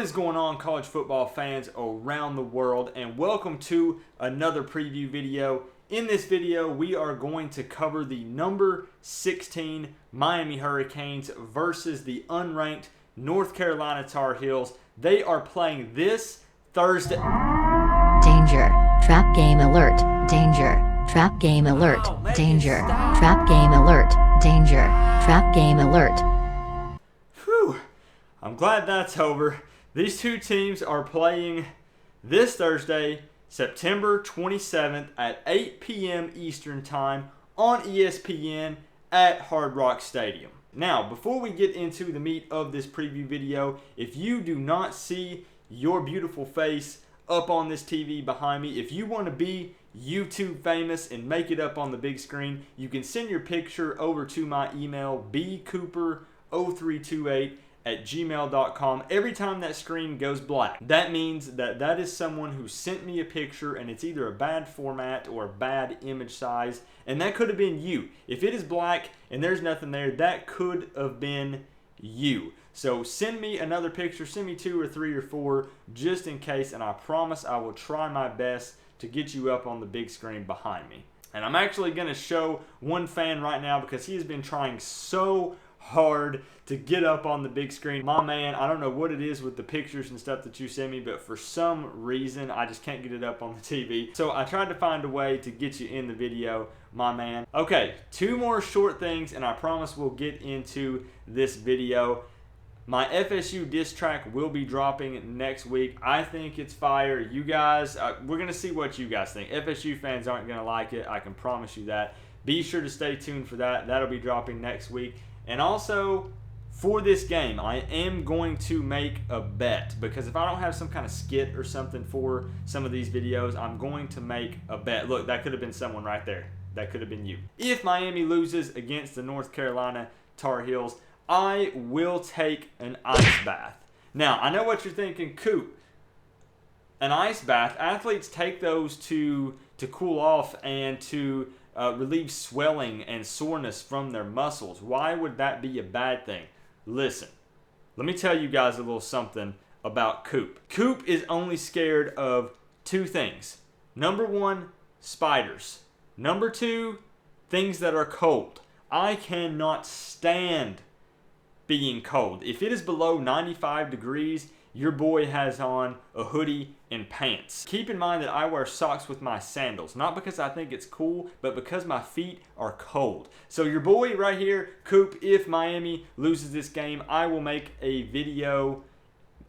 What is going on, college football fans around the world, and welcome to another preview video. In this video, we are going to cover the number 16 Miami Hurricanes versus the unranked North Carolina Tar Heels. They are playing this Thursday. Danger. Trap game alert. Danger. Trap game alert. Danger. Trap game alert. Danger. Trap game alert. Whew. I'm glad that's over. These two teams are playing this Thursday, September 27th at 8 p.m. Eastern Time on ESPN at Hard Rock Stadium. Now, before we get into the meat of this preview video, if you do not see your beautiful face up on this TV behind me, if you want to be YouTube famous and make it up on the big screen, you can send your picture over to my email, bcooper0328@gmail.com. Every time that screen goes black, that means that is someone who sent me a picture and it's either a bad format or a bad image size, and that could have been you. If it is black and there's nothing there, that could have been you. So send me another picture, send me 2 or 3 or 4 just in case, and I promise I will try my best to get you up on the big screen behind me. And I'm actually going to show one fan right now because he has been trying so hard to get up on the big screen. My man, I don't know what it is with the pictures and stuff that you send me, but for some reason I just can't get it up on the TV. So I tried to find a way to get you in the video, my man. Okay, 2 more short things and I promise we'll get into this video. My FSU diss track will be dropping next week. I think it's fire. You guys, we're going to see what you guys think. FSU fans aren't going to like it. I can promise you that. Be sure to stay tuned for that. That'll be dropping next week. And also, for this game, I am going to make a bet, because if I don't have some kind of skit or something for some of these videos, I'm going to make a bet. Look, that could have been someone right there. That could have been you. If Miami loses against the North Carolina Tar Heels, I will take an ice bath. Now, I know what you're thinking, Coop. An ice bath, athletes take those to cool off and to relieve swelling and soreness from their muscles. Why would that be a bad thing? Listen, let me tell you guys a little something about Coop. Coop is only scared of 2 things. Number 1, spiders. Number 2, things that are cold. I cannot stand being cold. If it is below 95 degrees, your boy has on a hoodie and pants. Keep in mind that I wear socks with my sandals, not because I think it's cool, but because my feet are cold. So your boy right here, Coop, if Miami loses this game, I will make a video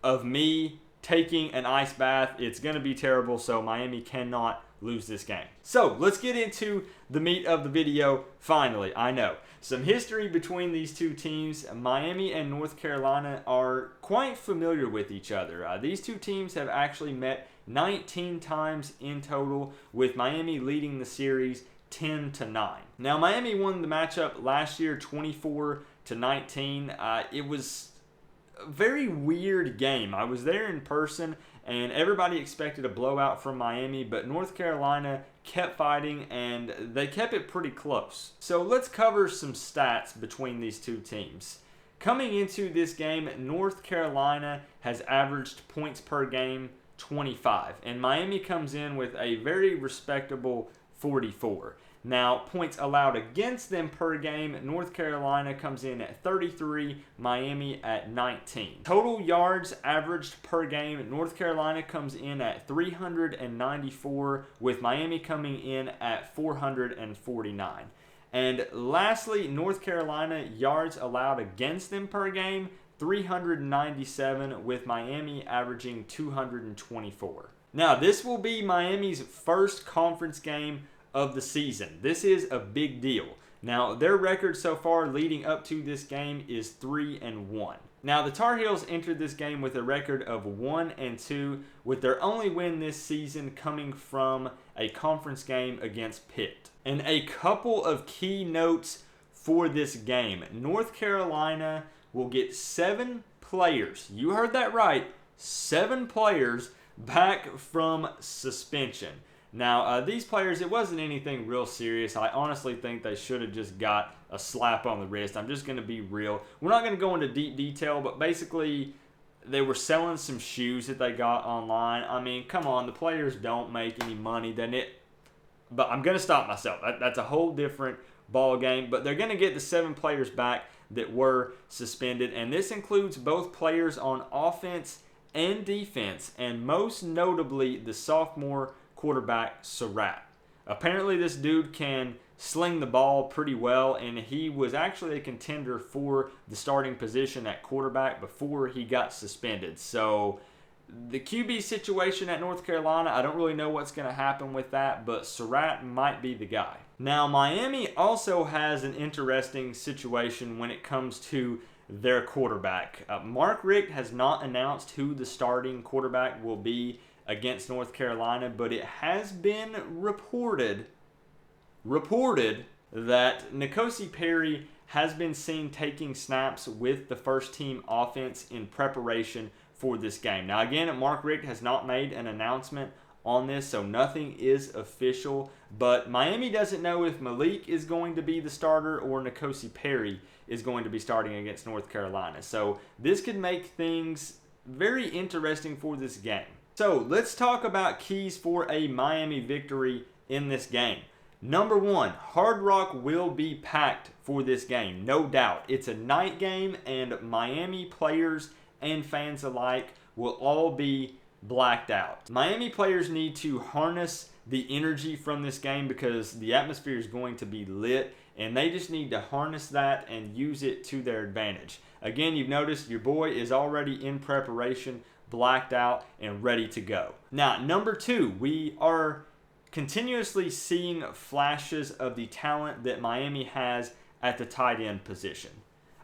of me taking an ice bath. It's going to be terrible, so Miami cannot lose this game. So let's get into the meat of the video finally. I know. Some history between these two teams. Miami and North Carolina are quite familiar with each other. These two teams have actually met 19 times in total, with Miami leading the series 10-9. Now, Miami won the matchup last year 24-19. It was a very weird game. I was there in person, and everybody expected a blowout from Miami, but North Carolina kept fighting, and they kept it pretty close. So let's cover some stats between these two teams. Coming into this game, North Carolina has averaged points per game 25, and Miami comes in with a very respectable 44. Now, points allowed against them per game, North Carolina comes in at 33, Miami at 19. Total yards averaged per game, North Carolina comes in at 394, with Miami coming in at 449. And lastly, North Carolina yards allowed against them per game, 397, with Miami averaging 224. Now, this will be Miami's first conference game of the season. This is a big deal. Now, their record so far leading up to this game is 3-1. Now, the Tar Heels entered this game with a record of 1-2, with their only win this season coming from a conference game against Pitt. And a couple of key notes for this game. North Carolina will get 7 players. You heard that right. 7 players back from suspension. Now, these players, it wasn't anything real serious. I honestly think they should have just got a slap on the wrist. I'm just going to be real. We're not going to go into deep detail, but basically, they were selling some shoes that they got online. I mean, come on, the players don't make any money. But I'm going to stop myself. That's a whole different ball game. But they're going to get the 7 players back that were suspended. And this includes both players on offense and defense. And most notably, the sophomore quarterback, Surratt. Apparently, this dude can sling the ball pretty well, and he was actually a contender for the starting position at quarterback before he got suspended. So the QB situation at North Carolina, I don't really know what's going to happen with that, but Surratt might be the guy. Now, Miami also has an interesting situation when it comes to their quarterback. Mark Richt has not announced who the starting quarterback will be against North Carolina, but it has been reported that N'Kosi Perry has been seen taking snaps with the first team offense in preparation for this game. Now again, Mark Richt has not made an announcement on this, so nothing is official, but Miami doesn't know if Malik is going to be the starter or N'Kosi Perry is going to be starting against North Carolina. So this could make things very interesting for this game. So let's talk about keys for a Miami victory in this game. Number 1, Hard Rock will be packed for this game, no doubt. It's a night game, and Miami players and fans alike will all be blacked out. Miami players need to harness the energy from this game because the atmosphere is going to be lit, and they just need to harness that and use it to their advantage. Again, you've noticed your boy is already in preparation, blacked out, and ready to go. Now, number 2, we are continuously seeing flashes of the talent that Miami has at the tight end position.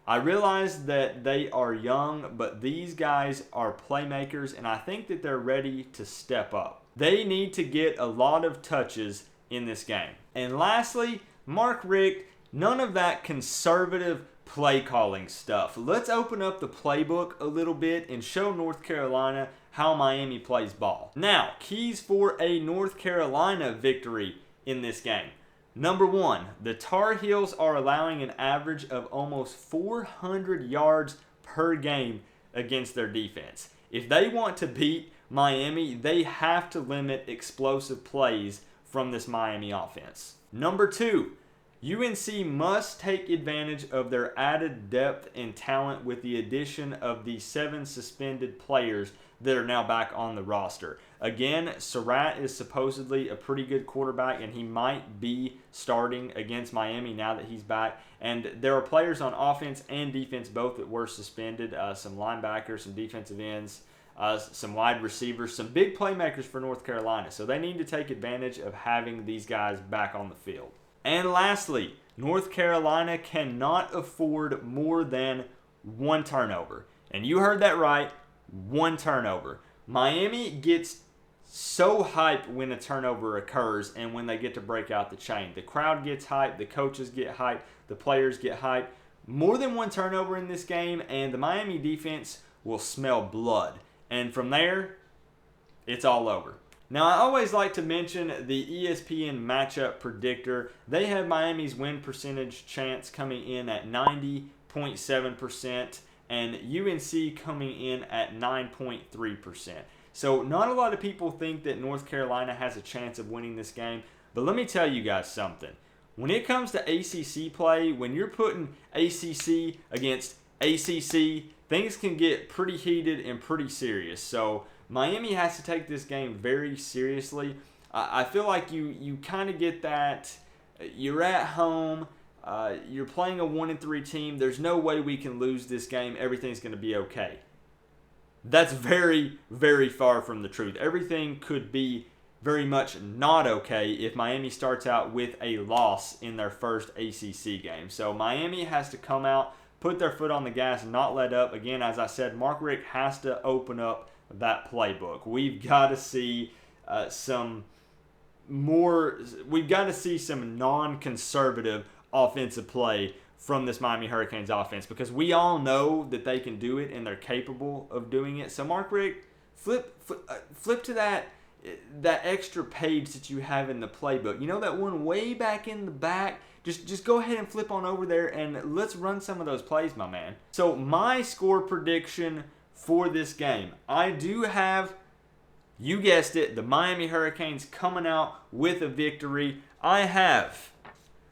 I realize that they are young, but these guys are playmakers, and I think that they're ready to step up. They need to get a lot of touches in this game. And lastly, Mark Richt, none of that conservative play calling stuff. Let's open up the playbook a little bit and show North Carolina how Miami plays ball. Now, keys for a North Carolina victory in this game. Number 1, the Tar Heels are allowing an average of almost 400 yards per game against their defense. If they want to beat Miami, they have to limit explosive plays from this Miami offense. Number 2, UNC must take advantage of their added depth and talent with the addition of the 7 suspended players that are now back on the roster. Again, Surratt is supposedly a pretty good quarterback, and he might be starting against Miami now that he's back. And there are players on offense and defense both that were suspended, some linebackers, some defensive ends, some wide receivers, some big playmakers for North Carolina. So they need to take advantage of having these guys back on the field. And lastly, North Carolina cannot afford more than 1 turnover. And you heard that right, 1 turnover. Miami gets so hyped when a turnover occurs and when they get to break out the chain. The crowd gets hyped, the coaches get hyped, the players get hyped. More than 1 turnover in this game, and the Miami defense will smell blood. And from there, it's all over. Now, I always like to mention the ESPN matchup predictor. They have Miami's win percentage chance coming in at 90.7% and UNC coming in at 9.3%. So not a lot of people think that North Carolina has a chance of winning this game, but let me tell you guys something. When it comes to ACC play, when you're putting ACC against ACC, things can get pretty heated and pretty serious. So Miami has to take this game very seriously. I feel like you kind of get that. You're at home. You're playing a 1-3 team. There's no way we can lose this game. Everything's going to be okay. That's very, very far from the truth. Everything could be very much not okay if Miami starts out with a loss in their first ACC game. So Miami has to come out, put their foot on the gas, and not let up. Again, as I said, Mark Richt has to open up that playbook. We've got to see some non-conservative offensive play from this Miami Hurricanes offense, because we all know that they can do it and they're capable of doing it. So Mark Richt, flip to that extra page that you have in the playbook. You know, that one way back in the back? Just go ahead and flip on over there and let's run some of those plays, my man. So my score prediction for this game. I do have, you guessed it, the Miami Hurricanes coming out with a victory. I have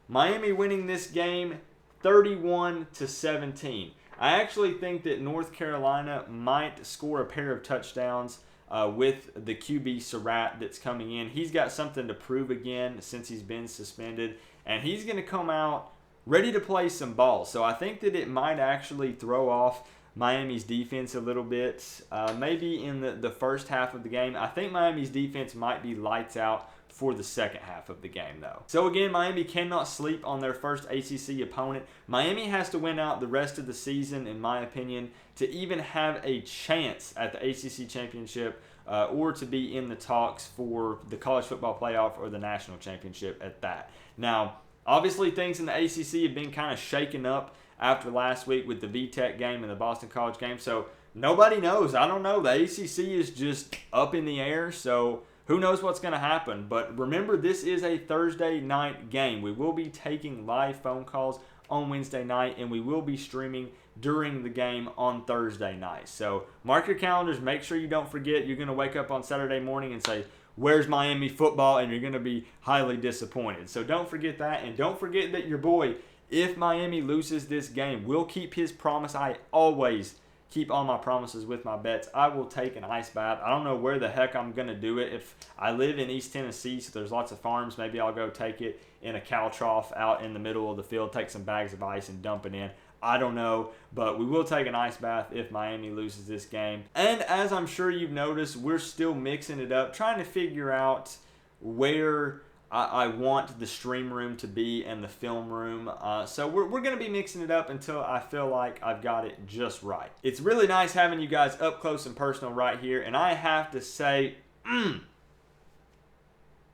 Miami winning this game 31-17. I actually think that North Carolina might score a pair of touchdowns with the QB Surratt that's coming in. He's got something to prove again since he's been suspended, and he's going to come out ready to play some ball. So I think that it might actually throw off Miami's defense a little bit, maybe in the first half of the game. I think Miami's defense might be lights out for the second half of the game, though. So again, Miami cannot sleep on their first ACC opponent. Miami has to win out the rest of the season, in my opinion, to even have a chance at the ACC championship or to be in the talks for the college football playoff or the national championship at that. Now, obviously, things in the ACC have been kind of shaken up after last week with the VTech game and the Boston College game. So nobody knows. I don't know. The ACC is just up in the air. So who knows what's going to happen. But remember, this is a Thursday night game. We will be taking live phone calls on Wednesday night, and we will be streaming during the game on Thursday night. So mark your calendars. Make sure you don't forget. You're going to wake up on Saturday morning and say, "Where's Miami football?" And you're going to be highly disappointed. So don't forget that. And don't forget that your boy, if Miami loses this game, will keep his promise. I always keep all my promises with my bets. I will take an ice bath. I don't know where the heck I'm going to do it. If I live in East Tennessee, so there's lots of farms, maybe I'll go take it in a cow trough out in the middle of the field, take some bags of ice and dump it in. I don't know, but we will take an ice bath if Miami loses this game. And as I'm sure you've noticed, we're still mixing it up, trying to figure out where I want the stream room to be and the film room. So we're going to be mixing it up until I feel like I've got it just right. It's really nice having you guys up close and personal right here. And I have to say,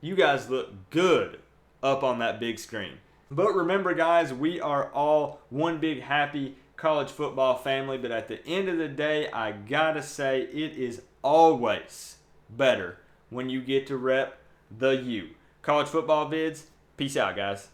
you guys look good up on that big screen. But remember, guys, we are all one big happy college football family. But at the end of the day, I got to say, it is always better when you get to rep the U. College football vids, peace out, guys.